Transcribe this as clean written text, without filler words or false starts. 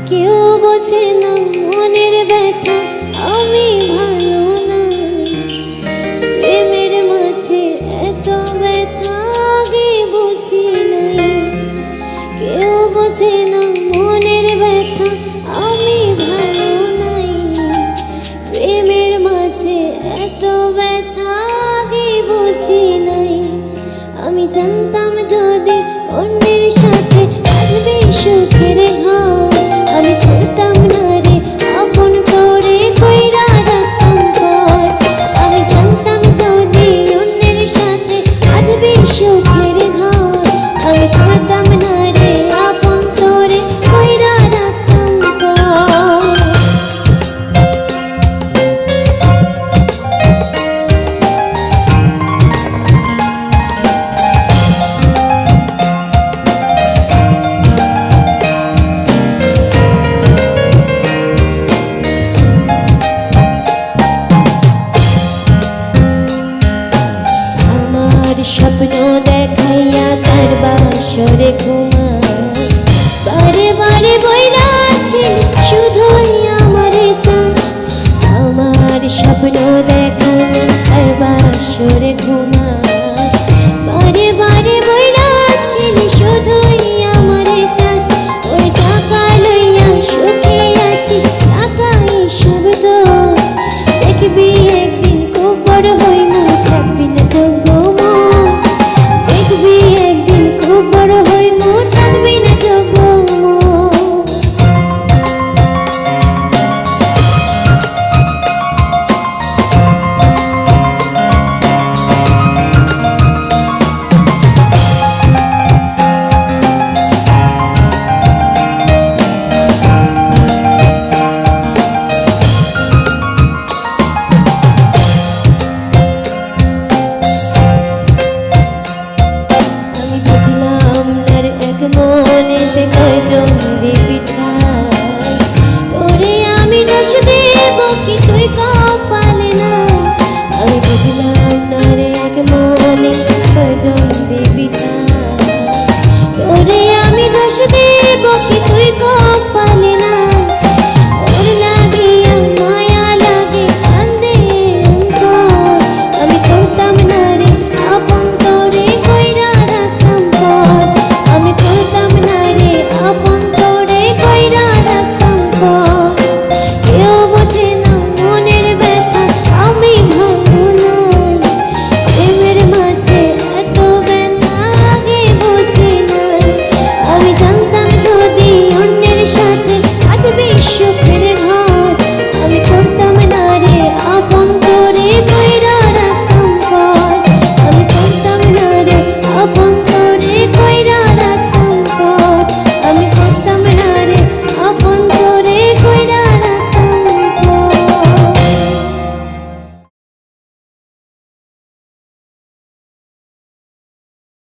কেউ বোঝে না মনের ব্যথা, আমি ভালো নাই। প্রেমের মাঝে এত ব্যথা আগে বুঝি নাই। কেউ বোঝে না মনের ব্যথা, আমি ভালো নাই। প্রেমের মাঝে এত ব্যথা আগে বুঝি নাই। আমি জানতাম যদি অন্যের সাথে আসবে সুখের ঘর, আমি করতাম না রে আপন করে কইরা রাখতাম পর। আমি জানতাম যদি অন্যের সাথে আসবে সুখের ঘর, আমি করতাম না রে আপন করে কইরা রাখতাম পর। স্বপ্ন দেখাইয়া তার বাসরে ঘুমায়, বারে বারে বইরা আছে শুধুই আমারে চাস। আমার স্বপ্ন দেখাইয়া তার বাসরে ঘুমায়, বারে বারে বইরা আছে শুধুই আমারে চাস। ওই টাকা লইয়া সুখে আছিস, টাকা হিসাব তোর, দেখবি একদিন খুব বড় হইমু, থাকবি না যোগ্য। মনেতে কয়জন দিবি ঠাই, তোরে আমি দোষ দেব কি তুই কপালে না। আমি বুঝলাম না রে এক মনে কয়জন দিবি ঠাই, তোরে আমি দোষ দেব কি তুই কপালে না। ওর লাগিয়া মায়া লাগে কান্দে অন্তর, আমি করতাম না রে আপন করে কইরা রাখতাম পর। আমি করতাম না রে আপন করে কইরা রাখতাম পর। কেউ বোঝে না মনের ব্যথা, আমি ভালো নাই। প্রেমের মাঝে এত ব্যথা আগে বুঝি নাই। আমি জানতাম যদি অন্যের সাথে থাকবে সুখের ঘর, আমি করতাম না রে আপন